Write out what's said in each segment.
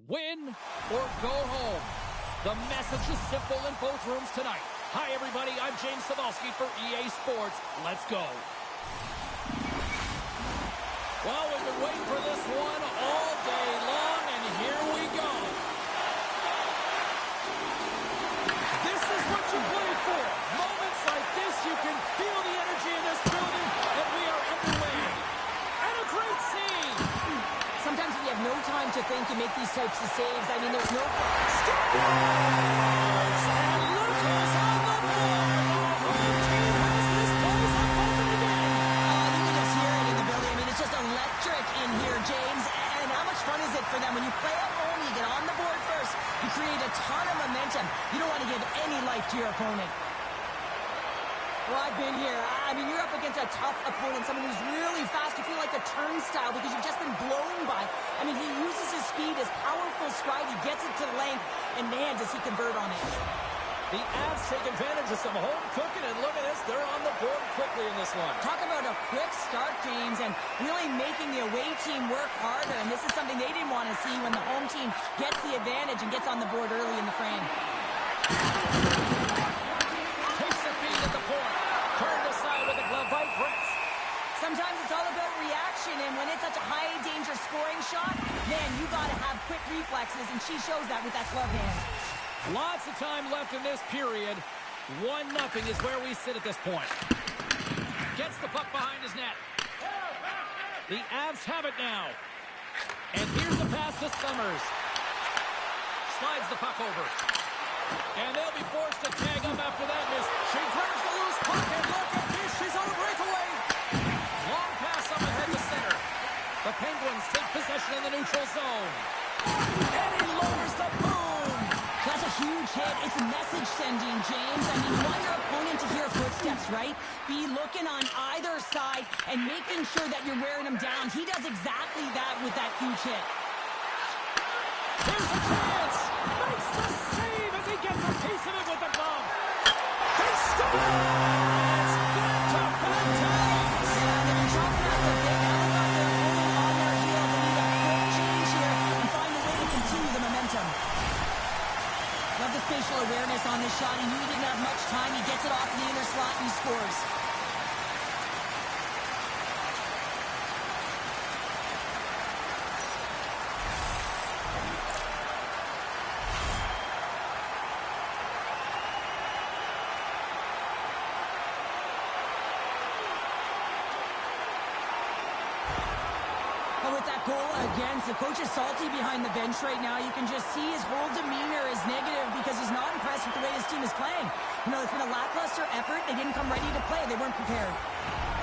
Win or go home. The message is simple in both rooms tonight. Hi, everybody. I'm James Cebulski for EA Sports. Let's go. Well, we've been waiting for this one all day long, and here we go. This is what you played for. Moments like this, you can feel the energy in this building, and we are underway. And a great scene. Sometimes when you have no time to think, you make these types of saves. I mean, there's no... Scores! And look who's on the board! The home team has this place up buzzing again. You can just hear it in the building. I mean, it's just electric in here, James. And how much fun is it for them? When you play at home, you get on the board first. You create a ton of momentum. You don't want to give any life to your opponent. Well, I've been here. I mean, you're up against a tough opponent, someone who's really fast. You feel like a turnstile because you've just been blown by. I mean, he uses his speed, his powerful stride. He gets it to length, and man, does he convert on it. The Avs take advantage of some home cooking, and look at this. They're on the board quickly in this one. Talk about a quick start, James, and really making the away team work harder. And this is something they didn't want to see when the home team gets the advantage and gets on the board early in the frame. Takes the feed at the point. Turned aside with a glove by Brett. Sometimes it's all about reaction, and when it's such a high-danger scoring shot, man, you got to have quick reflexes, and she shows that with that glove hand. Lots of time left in this period. 1-0 is where we sit at this point. Gets the puck behind his net. The Avs have it now. And here's a pass to Summers. Slides the puck over. And they'll be forced to tag up after that miss. She grabs the loose puck, and look at this. She's on a breakaway. Long pass up ahead to center. The Penguins take possession in the neutral zone. And he lowers the boom. That's a huge hit. It's message sending, James. I mean, you want your opponent to hear footsteps, right? Be looking on either side and making sure that you're wearing them down. He does exactly that with that huge hit. Here's a chance. Makes the save as he gets a piece of it with the glove. He scores! Back to back ties. Yeah, they've been chopping out the big. Now they got their opponent on their heel. They need a quick change here and find a way to continue the momentum. Love the spatial awareness on this shot. He knew he didn't have much time. He gets it off the inner slot and he scores. With that goal against, the coach is salty behind the bench right now. You can just see his whole demeanor is negative because he's not impressed with the way his team is playing. You know, it's been a lackluster effort. They didn't come ready to play. They weren't prepared.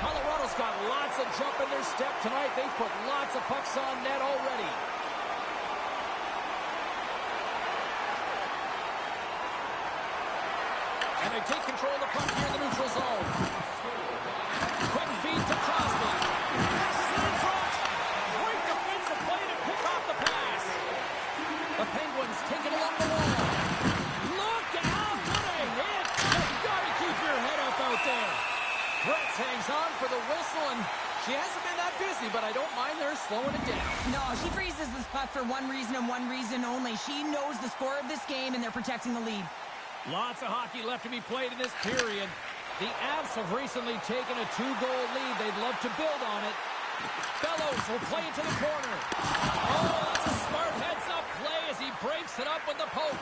Colorado's got lots of jump in their step tonight. They've put lots of pucks on net already. And they take control of the puck here in the neutral zone. Quick feed to Crosby. Passes it in front. Great defensive play to pick off the pass. The Penguins take it along the wall. Look out! What a hit! You've got to keep your head up out there. Brett hangs on for the whistle, and she hasn't been that busy, but I don't mind her slowing it down. No, she freezes this puck for one reason and one reason only. She knows the score of this game, and they're protecting the lead. Lots of hockey left to be played in this period. The Avs have recently taken a 2-goal lead. They'd love to build on it. Bellows will play it to the corner. Oh, that's a smart heads-up play as he breaks it up with the poke.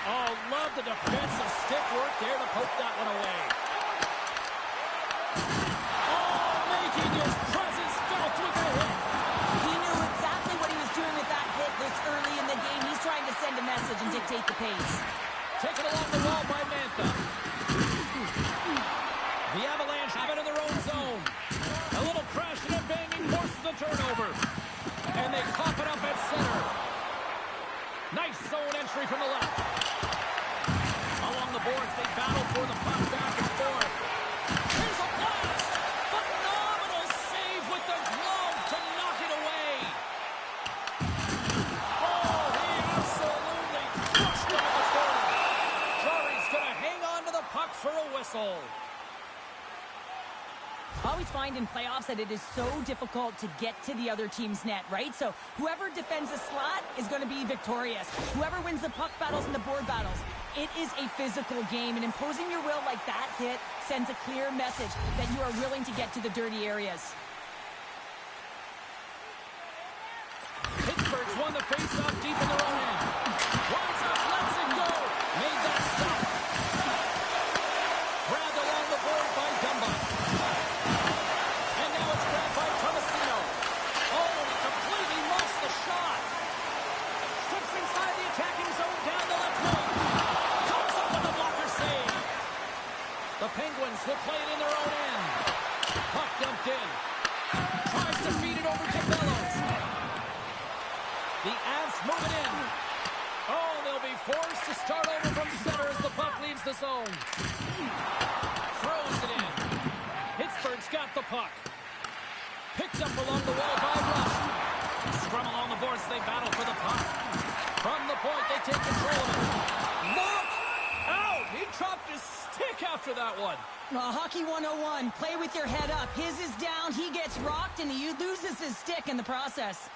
Oh, love the defensive stick work there to poke that one away. Oh, making his presence felt with the hit. He knew exactly what he was doing with that hit this early in the game. He's trying to send a message and dictate the pace. Taken along the wall by Mantha. The Avalanche have it in their own zone. A little crashing and banging forces the turnover. And they cough it up at center. Nice zone entry from the left. Along the boards, they battle for the puck back and forth. Here's a blast! Phenomenal save with the glove to knock it away. Oh, he absolutely crushed him in the corner. Drury's going to hang on to the puck for a whistle. I always find in playoffs that it is so difficult to get to the other team's net, right? So whoever defends a slot is going to be victorious. Whoever wins the puck battles and the board battles. It is a physical game, and imposing your will like that hit sends a clear message that you are willing to get to the dirty areas. Pittsburgh's won the face-off deep in their own end. Winds up, lets it go. Made that stop. Grabbed along the board by Dumba. And now it's grabbed by Tomasino. Oh, and he completely lost the shot. Steps inside the attacking zone down the left wing. Comes up with a blocker save. The Penguins will play it in their own end. Puck dumped in. Tries to feed it over to Bellows. The Avs move it in. Oh, they'll be forced to start over from center as the puck leaves the zone. Throws it in. Pittsburgh's got the puck. Picked up along the wall by Rust. Scrum along the boards, they battle for the puck. From the point, they take control of it. Look! Out! He dropped his stick after that one. Hockey 101, play with your head up. His is down, he gets rocked, and he loses his stick in the process.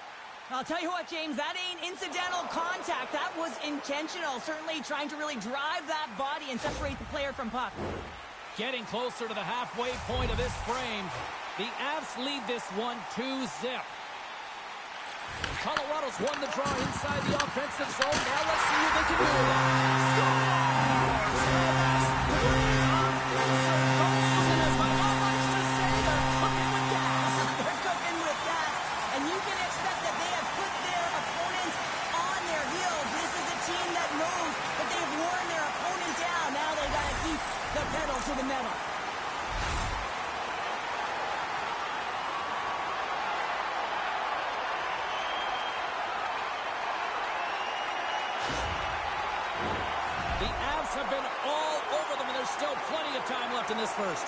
I'll tell you what, James, that ain't incidental contact. That was intentional. Certainly trying to really drive that body and separate the player from puck. Getting closer to the halfway point of this frame. The Avs lead this one 2-0. Colorado's won the draw inside the offensive zone. Now let's see what they can do with it. And as my mom likes to say, they're cooking with gas. They're cooking with gas. And you can expect that they have put their opponent on their heels. This is a team that knows that they've worn their opponent down. Now they got to keep the pedal to the metal. The Avs have been all over them, and there's still plenty of time left in this first.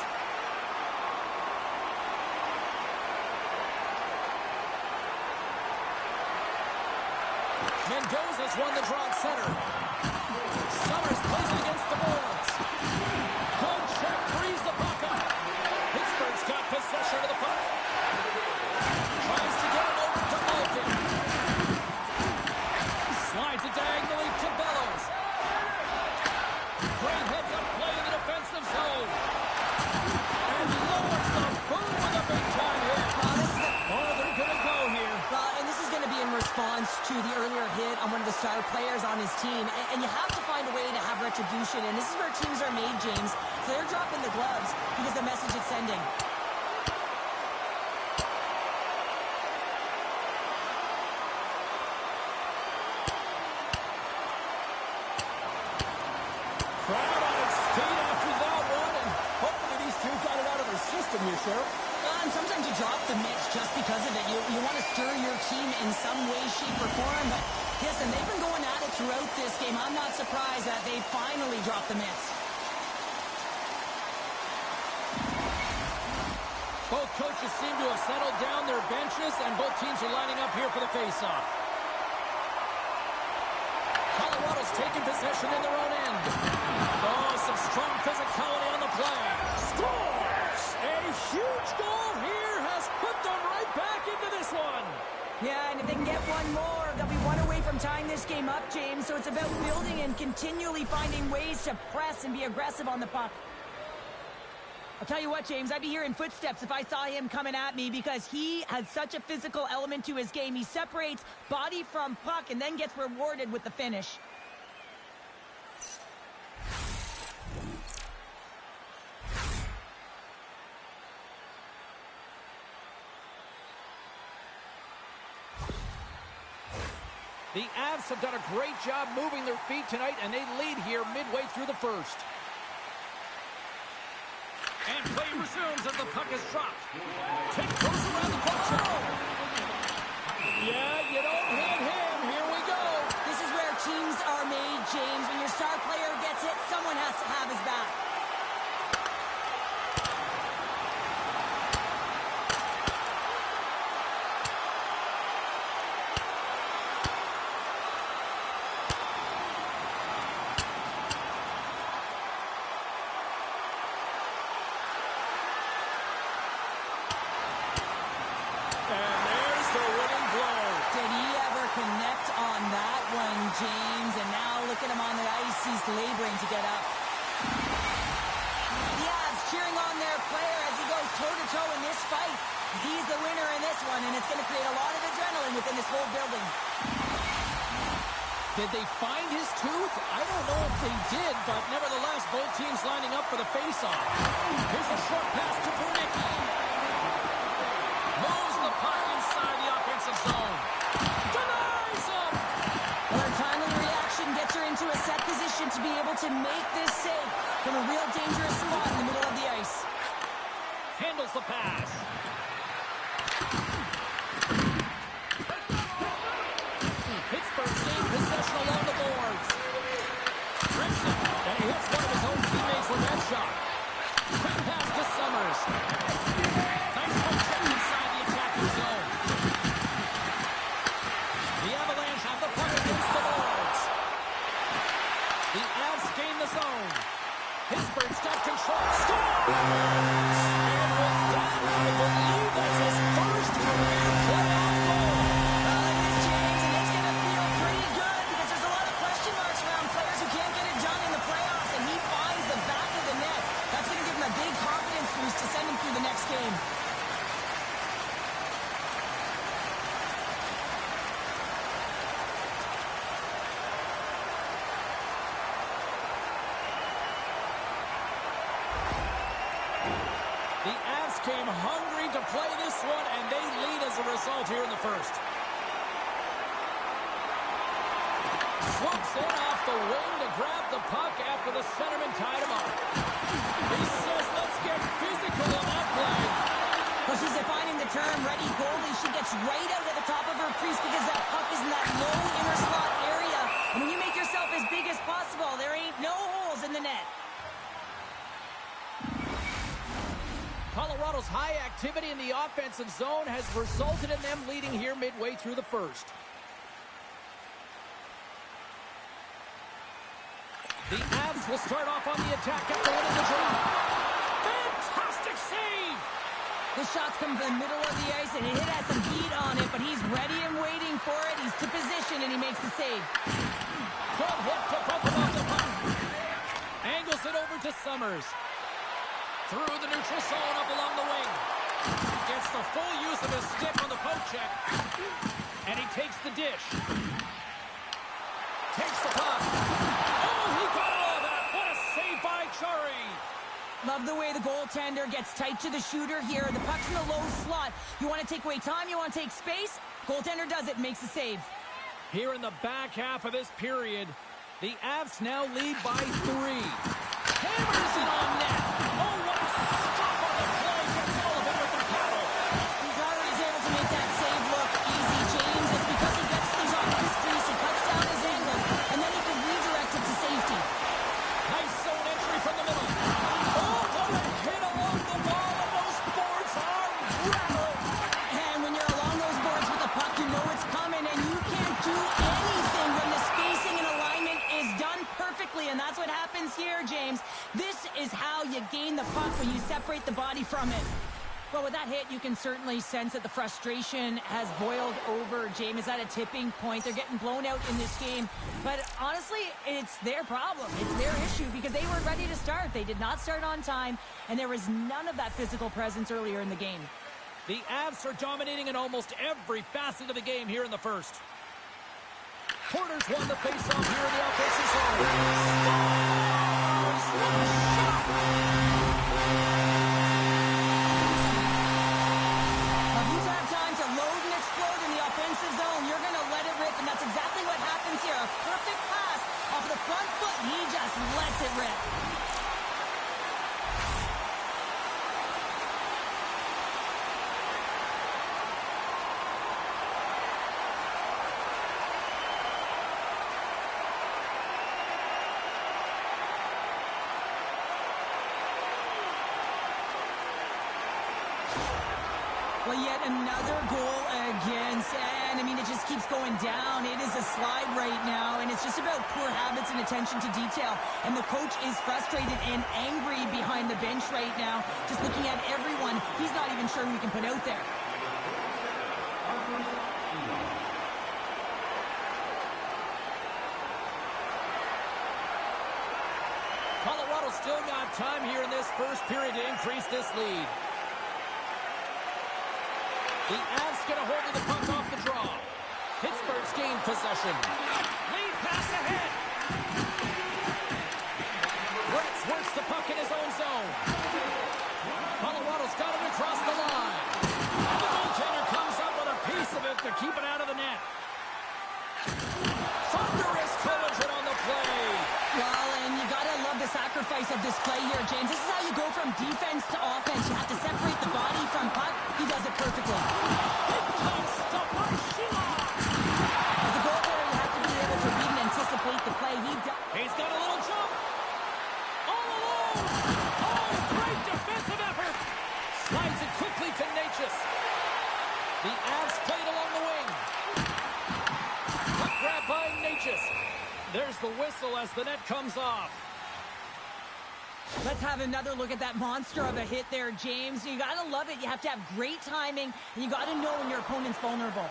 Mendoza's won the draw at center. Summers plays it against the boards. Good check, frees the puck up. Pittsburgh's got possession of the puck. Tries to get it over to Malkin. Slides it diagonally to Bellows. Great heads up play in the defensive zone. And lowers the boom with a big-time hit. Oh, they're going to go here. And this is going to be in response to the earlier hit on one of the star players on his team. And you have to find a way to have retribution. And this is where teams are made, James. So they're dropping the gloves because the message it's sending. Crowd on its feet after that one, and hopefully these two got it out of their system here, Sheriff. And sometimes you drop the mitts just because of it. You want to stir your team in some way, shape, or form. But listen, they've been going at it throughout this game. I'm not surprised that they finally dropped the mitts. Both coaches seem to have settled down their benches, and both teams are lining up here for the face-off. Colorado's taking possession in their own end. Oh, some strong physicality on the play. Scores! A huge goal here has put them right back into this one. Yeah, and if they can get one more, they'll be one away from tying this game up, James. So it's about building and continually finding ways to press and be aggressive on the puck. I'll tell you what, James, I'd be hearing footsteps if I saw him coming at me because he has such a physical element to his game. He separates body from puck and then gets rewarded with the finish. The Avs have done a great job moving their feet tonight, and they lead here midway through the first. And play resumes as the puck is dropped. Tick goes around the puck. Yeah, you don't hit him. Here we go. This is where teams are made, James. When your star player gets hit, someone has to have his back. just laboring to get up. The Avs cheering on their player as he goes toe-to-toe in this fight. He's the winner in this one, and it's going to create a lot of adrenaline within this whole building. Did they find his tooth? I don't know if they did, but nevertheless, both teams lining up for the face-off. Here's a short pass to Wernicke. Moves the puck inside the offensive zone. Denies him! Well, her timely reaction gets her into a set position to be able to make this save from a real dangerous spot in the middle of the ice. Handles the pass. Pittsburgh's gained possession along the boards. Grimson, and he hits one of his own teammates with that shot. Quick pass to Summers. Nice poke check inside the attacking zone. The Avalanche have the puck against the boards. The Avs gain the zone. Pittsburgh's got control. Scores! And with that, I believe that's his first career playoff goal. It is, James, and it's going to feel pretty good because there's a lot of question marks around players who can't get it done in the playoffs, and he finds the back of the net. That's going to give him a big confidence boost to send him through the next game. The Avs came hungry to play this one, and they lead as a result here in the first. Swoops in off the wing to grab the puck after the centerman tied him up. He says, let's get physical on that play. Well, she's defining the term ready goalie. She gets right out at the top of her crease because that puck is in that low inner slot area. And when you make yourself as big as possible, there ain't no holes in the net. Colorado's high activity in the offensive zone has resulted in them leading here midway through the first. The Avs will start off on the attack after winning the draw. Fantastic save! The shots come from the middle of the ice, and it has some heat on it, but he's ready and waiting for it. He's to position, and he makes the save. Good hit to both of off the puck. Angles it over to Summers. Through the neutral zone up along the wing. Gets the full use of his stick on the poke check. And he takes the dish. Takes the puck. Oh, he got all of that. What a save by Chari. Love the way the goaltender gets tight to the shooter here. The puck's in the low slot. You want to take away time, you want to take space. Goaltender does it, makes the save. Here in the back half of this period, the Avs now lead by 3. Hammers it on net. Oh, what a stop on the play. Gets all of it with the paddle. Garrett is able to make that save look easy, James. It's because he gets things off his crease, he cuts down his angle, and then he can redirect it to safety. Nice zone entry from the middle. Oh, what a hit along the wall, and those boards are rattled. And when you're along those boards with the puck, you know it's coming, and you can't do anything when the spacing and alignment is done perfectly, and that's what happens here, James. This is how you gain the puck, when you separate the body from it. Well, with that hit, you can certainly sense that the frustration has boiled over. James is at a tipping point. They're getting blown out in this game. But honestly, it's their problem. It's their issue because they weren't ready to start. They did not start on time, and there was none of that physical presence earlier in the game. The Avs are dominating in almost every facet of the game here in the first. Porter's won the faceoff here in the offensive zone. Stars! What a shot! If you have time to load and explode in the offensive zone, you're going to let it rip, and that's exactly what happens here. A perfect pass off the front foot, and he just lets it rip. Well, yet another goal against, and I mean, it just keeps going down. It is a slide right now, and it's just about poor habits and attention to detail. And the coach is frustrated and angry behind the bench right now, just looking at everyone. He's not even sure who he can put out there. Colorado still got time here in this first period to increase this lead. The Avs get a hold of the puck off the draw. Pittsburgh's gained possession. Lead pass ahead. Brits works the puck in his own zone. Colorado's got it across the line. And the goaltender comes up with a piece of it to keep it out of the net. Thunderous collision on the play. Well, and you gotta love the sacrifice of this play here, James. This is how you go from defense to offense. You have to separate the body from puck. He does it perfectly. As a goaltender, you have to be able to read and anticipate the play. He's got a little jump. All alone. Oh, great defensive effort. Slides it quickly to Natchez. The Avs played along the wing. Puck grab by Natchez. There's the whistle as the net comes off. Let's have another look at that monster of a hit there, James. You gotta love it. You have to have great timing, and you gotta know when your opponent's vulnerable.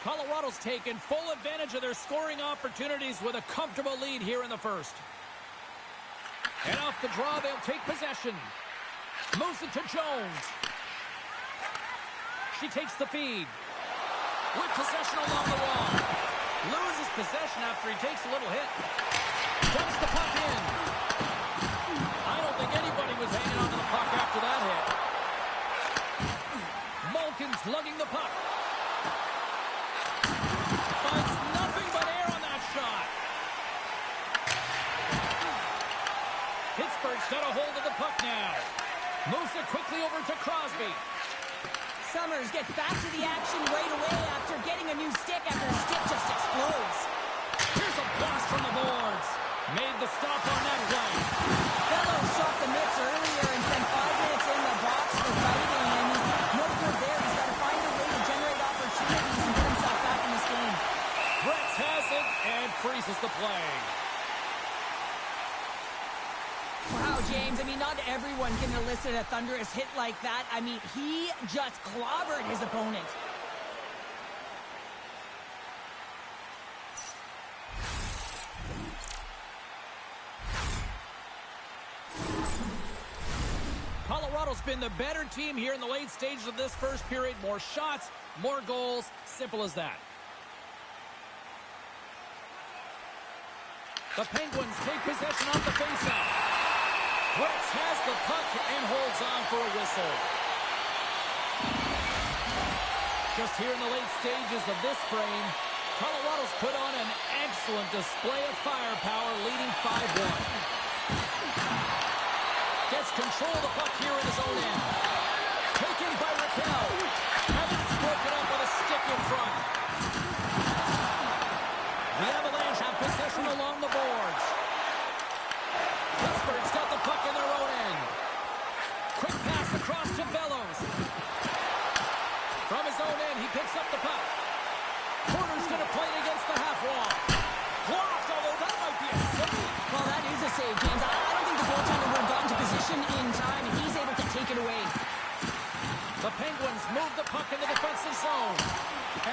Colorado's taken full advantage of their scoring opportunities with a comfortable lead here in the first. And off the draw, they'll take possession. Moves it to Jones. She takes the feed. With possession along the wall. Loses possession after he takes a little hit. Dumps the puck in. I don't think anybody was hanging on to the puck after that hit. Malkin's lugging the puck. Finds nothing but air on that shot. Pittsburgh's got a hold of the puck now. Moves it quickly over to Crosby. Summers gets back to the action right away after getting a new stick after his stick just explodes. Here's a blast from the boards. Made the stop on that play. Bellows shot the mitts earlier and spent 5 minutes in the box for fighting, and he's no good there. He's got to find a way to generate opportunities and get himself back in this game. Brett has it and freezes the play. Wow, James, I mean, not everyone can elicit a thunderous hit like that. I mean, he just clobbered his opponent. Colorado's been the better team here in the late stages of this first period. More shots, more goals. Simple as that. The Penguins take possession off the faceoff. Brits has the puck and holds on for a whistle. Just here in the late stages of this frame, Colorado's put on an excellent display of firepower, leading 5-1. Gets control of the puck here in his own end. Taken by Raquel. And it's broken up with a stick in front. The Avalanche have possession along the boards. Pittsburgh's got the puck in their own end. Quick pass across to Bellows. From his own end, he picks up the puck. Porter's going to play it against the half wall. Blocked, although that might be a save. Well, that is a save, James. I don't think the goaltender would have gotten to position in time, and he's able to take it away. The Penguins move the puck in the defensive zone.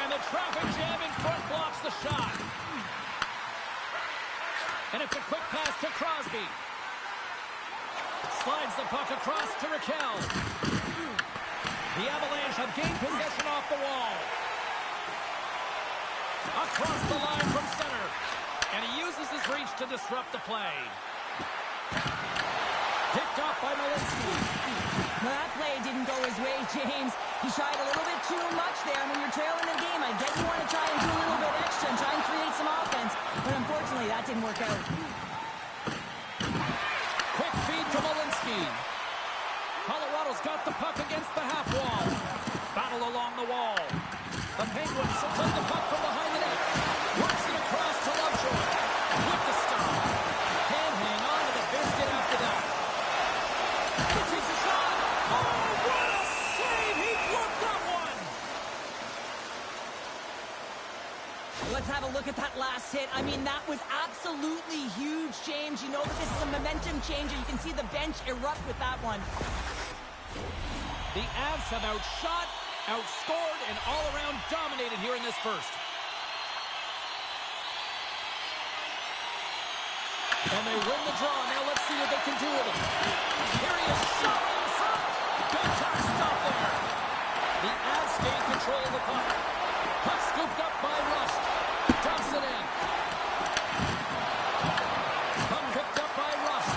And the traffic jam in front blocks the shot. And it's a quick pass to Crosby. Slides the puck across to Raquel. The Avalanche have gained possession off the wall. Across the line from center. And he uses his reach to disrupt the play. Picked up by Malinsky. Well, that play didn't go his way, James. He tried a little bit too much there. When you're trailing the game, I get you want to try and do a little bit extra and try and create some offense. But unfortunately, that didn't work out. Quick feed to Malinsky. Colorado's got the puck against the half wall. Battle along the wall. The Penguins will play the puck from behind the net. Works it across to Lovejoy. With the stop. Can't hang on to the biscuit after that. He takes a shot. Oh, what a save! He blocked that one! Let's have a look at that last hit. I mean, that was absolutely huge, James. You know that this is a momentum changer. You can see the bench erupt with that one. The Avs have outshot, outscored, and all around dominated here in this first. And they win the draw. Now let's see what they can do with it. Here he is, shot in front. Big time stop there. The Avs gain control of the puck. Puck scooped up by Rust. Dumps it in. Puck picked up by Rust.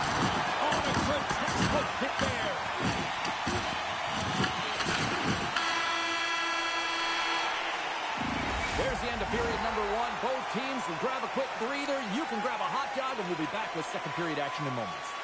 Oh, a good textbook hit there. There's the end of period number one. Both teams will grab a quick breather. You can grab a hot dog, and we'll be back with second period action in moments.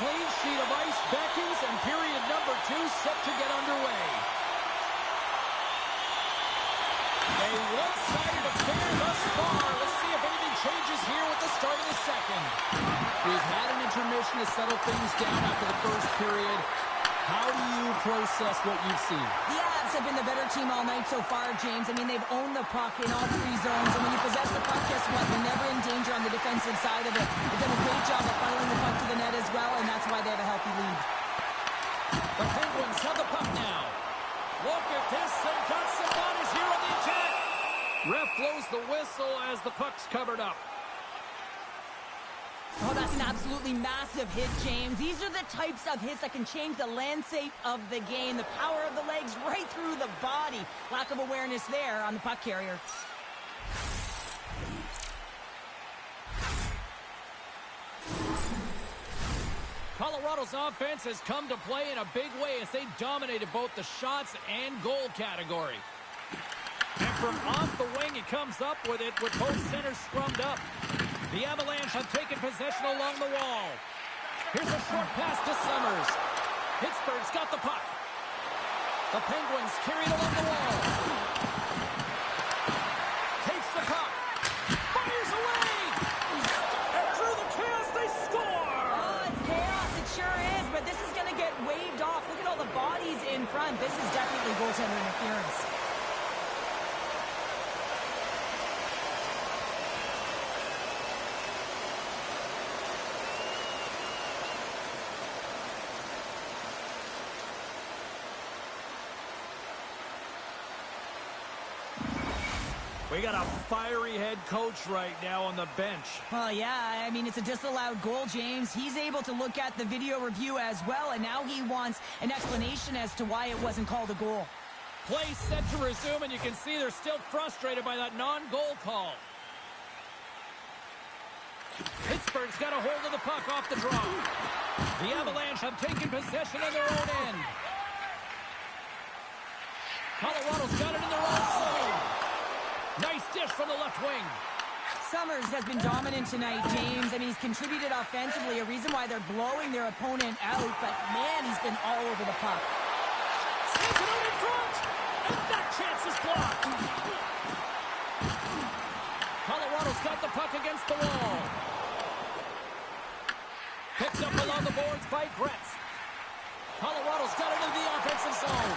clean sheet of ice beckons, and period number 2 set to get underway. A one-sided affair thus far. Let's see if anything changes here with the start of the second. We've had an intermission to settle things down after the first period. How do you process what you've seen? The Avs have been the better team all night so far, James. I mean, they've owned the puck in all 3 zones, and when you possess the puck, guess what? They're never in danger on the defensive side of it. They've done a great job of funneling the puck to the net as well, and that's why they have a healthy lead. The Penguins have the puck now. Look at this. They've got some bodies here on the attack. Ref blows the whistle as the puck's covered up. Oh, that's an absolutely massive hit, James. These are the types of hits that can change the landscape of the game. The power of the legs right through the body. Lack of awareness there on the puck carrier. Colorado's offense has come to play in a big way as they dominated both the shots and goal category. And from off the wing, he comes up with it with both centers scrummed up. The Avalanche have taken possession along the wall. Here's a short pass to Summers. Pittsburgh's got the puck. The Penguins carry it along the wall. Takes the puck. Fires away! And through the chaos, they score! Oh, it's chaos. It sure is, but this is going to get waved off. Look at all the bodies in front. This is definitely goaltender interference. We got a fiery head coach right now on the bench. Well, yeah, I mean, it's a disallowed goal, James. He's able to look at the video review as well, and now he wants an explanation as to why it wasn't called a goal. Play set to resume, and you can see they're still frustrated by that non-goal call. Pittsburgh's got a hold of the puck off the draw. The Avalanche have taken possession on their own end. Colorado's got it in their own zone. Nice dish from the left wing. Summers has been dominant tonight, James. I mean, he's contributed offensively, a reason why they're blowing their opponent out. But, man, he's been all over the puck. Sends it out in front. And that chance is blocked. Colorado's got the puck against the wall. Picked up along the boards by Gretz. Colorado's got it into the offensive zone.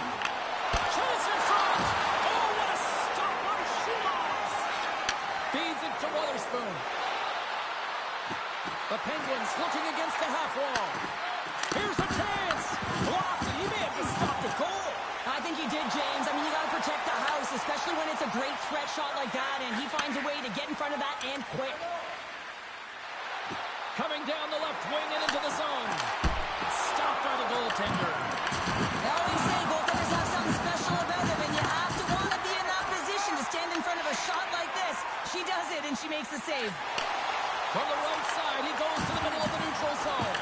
Chance in front. Oh, what a stop by Shields. Feeds it to Witherspoon. The Penguins looking against the half wall. Here's a chance. Blocked, and he may have just stopped a goal. I think he did, James. I mean, you got to protect the house, especially when it's a great threat shot like that, and he finds a way to get in front of that and quick. Coming down the left wing and into the zone. Stopped by the goaltender. I always say goaltenders have something special about them, and you have to want to be in that position to stand in front of a shot like this. She does it, and she makes the save. From the right side, he goes to the middle of the neutral zone.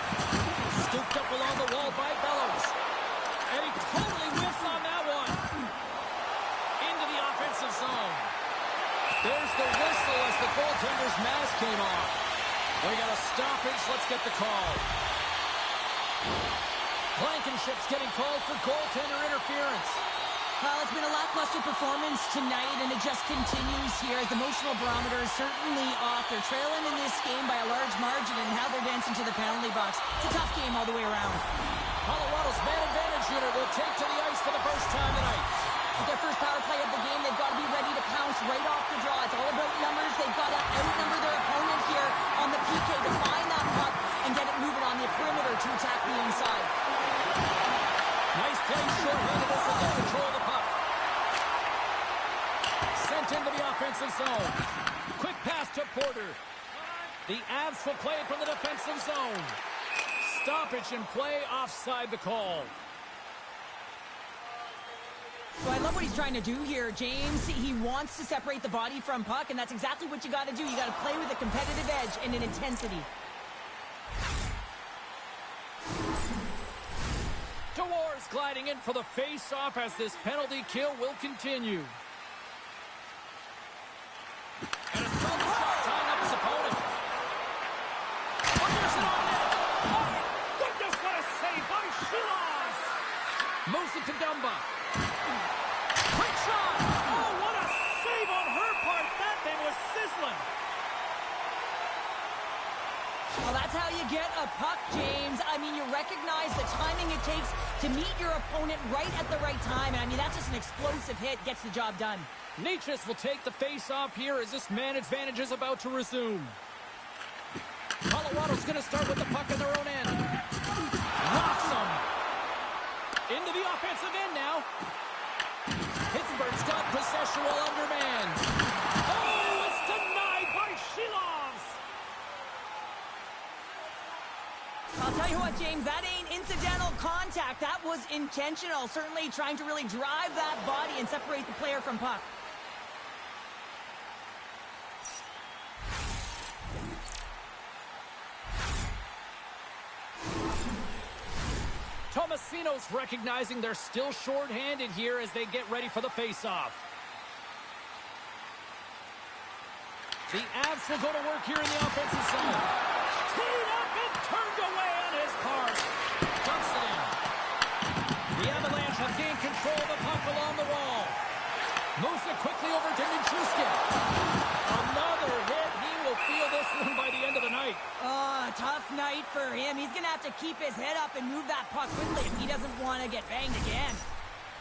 Scooped up along the wall by Bellows. And he totally whiffs on that one. Into the offensive zone. There's the whistle as the goaltender's mask came off. We got a stoppage. Let's get the call. Blankenship's getting called for goaltender interference. Well, it's been a lackluster performance tonight, and it just continues here as the emotional barometer is certainly off. They're trailing in this game by a large margin, and how they're dancing to the penalty box. It's a tough game all the way around. Colorado's man advantage unit will take to the ice for the first time tonight. With their first power play of the game, they've got to be ready to pounce right off the draw. It's all about numbers. They've got to outnumber their opponent here on the PK to find that puck and get it moving on the perimeter to attack the inside. Nice play, short-handed as they get control of the puck. Sent into the offensive zone. Quick pass to Porter. The Avs will play it from the defensive zone. Stoppage in play, offside the call. So I love what he's trying to do here, James. He wants to separate the body from puck, and that's exactly what you got to do. You got to play with a competitive edge and an intensity. DeWaar's gliding in for the face-off as this penalty kill will continue. And a solid shot tying up his opponent. Fires it on net. Oh, my goodness! Gives it to Dumba. Quick shot! Oh, what a save on her part. That thing was sizzling. Well, that's how you get a puck, James. I mean, you recognize the timing it takes to meet your opponent right at the right time. And I mean, that's just an explosive hit. Gets the job done. Nietzsche will take the face-off here as this man advantage is about to resume. Colorado's going to start with the puck in their own end. Knocks him. Into the offensive end now. Pittsburgh's got possession while undermanned. Oh, it's denied by Shilovs. I'll tell you what, James, that ain't incidental contact. That was intentional. Certainly trying to really drive that body and separate the player from puck. Tomasino's recognizing they're still short-handed here as they get ready for the face-off. The Avs will go to work here in the offensive zone. Teed up and turned away on his part. Dumps it in. The Avalanche have gained control of the puck along the wall. Moves it quickly over to Nichushkin. Another hit. He will feel this one by the end of the night. Oh, tough night for him. He's going to have to keep his head up and move that puck quickly if he doesn't want to get banged again.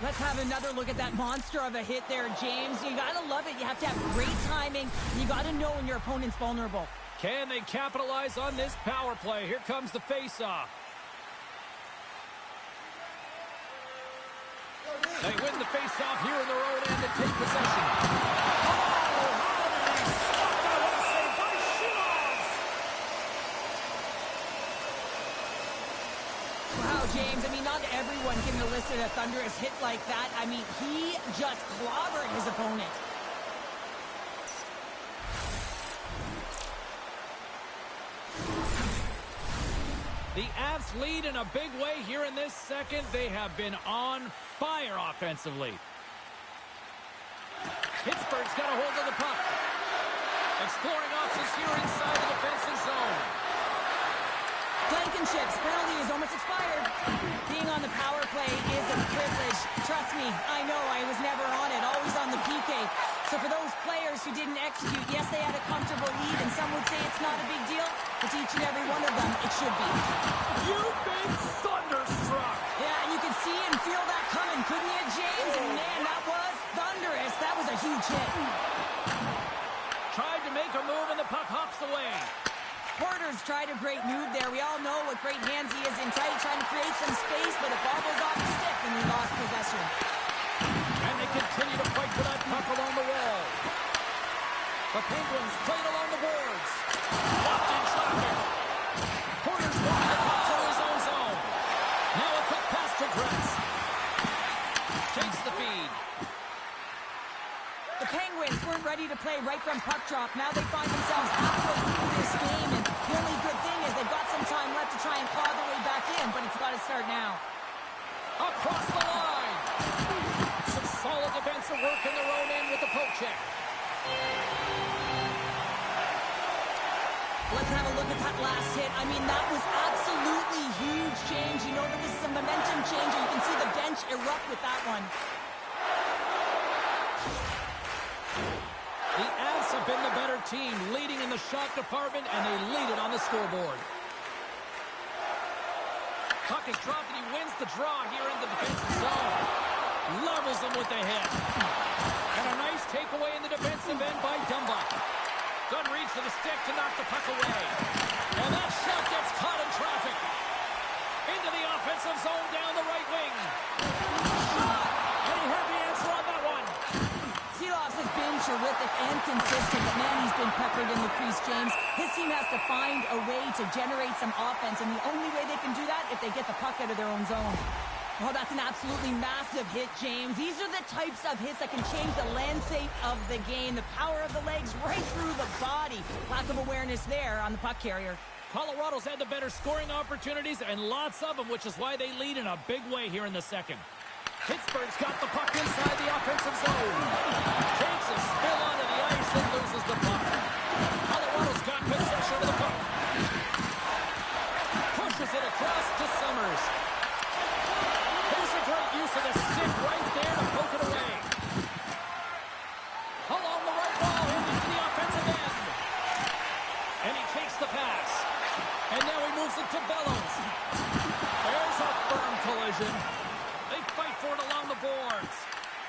Let's have another look at that monster of a hit there, James. You got to love it. You have to have great timing. You got to know when your opponent's vulnerable. Can they capitalize on this power play? Here comes the face-off. They win the face-off here in their own end and take possession. Oh, how did he stop that? What a save by Shilovs! Wow, James, I mean, not everyone can elicit a thunderous hit like that. I mean, he just clobbered his opponent. The Avs lead in a big way here in this second. They have been on fire offensively. Pittsburgh's got a hold of the puck. Exploring options here inside the defensive zone. Blankenship's penalty is almost expired. Being on the power play is a privilege. Trust me, I know I was never on it, always on the PK. So for those players who didn't execute, yes, they had a comfortable lead, and some would say it's not a big deal, but to each and every one of them, it should be. You've been thunderstruck. Yeah, and you could see and feel that coming, couldn't you, James? And man, that was thunderous. That was a huge hit. Tried to make a move, and the puck hops away. Porter's tried a great move there. We all know what great hands he is in tight, trying to create some space, but it ball goes off the stick, and he lost possession. And they continue to fight for that puck along the wall. The Penguins played along the boards. Locked in traffic. Porter's walking the puck to his own zone. Now a quick pass to Gretz. Takes the feed. The Penguins weren't ready to play right from puck drop. Now they find themselves halfway through this game, and the only good thing is they've got some time left to try and claw their way back in, but it's got to start now. Across the line. Some solid defensive work in their own end with the poke check. Let's have a look at that last hit. I mean, that was absolutely huge change. You know that this is a momentum changer. You can see the bench erupt with that one. The Avs have been the better team, leading in the shot department, and they lead it on the scoreboard. Puck is dropped, and he wins the draw here in the defensive zone. Levels him with the hit. And a nice takeaway in the defensive end by Dumba. Good reach to the stick to knock the puck away. And that shot gets caught in traffic. Into the offensive zone down the right wing. Shot! And he heard the answer on that one. Seeloff has been terrific and consistent, but man, he's been peppered in the crease, James. His team has to find a way to generate some offense, and the only way they can do that if they get the puck out of their own zone. Oh, that's an absolutely massive hit, James. These are the types of hits that can change the landscape of the game. The power of the legs right through the body. Lack of awareness there on the puck carrier. Colorado's had the better scoring opportunities and lots of them, which is why they lead in a big way here in the second. Pittsburgh's got the puck inside the offensive zone. Takes a spill onto the ice and loses the puck. Colorado's got possession of the puck. Pushes it across to Summers. Here's a great use of the Fires it to Bellows. There's a firm collision. They fight for it along the boards.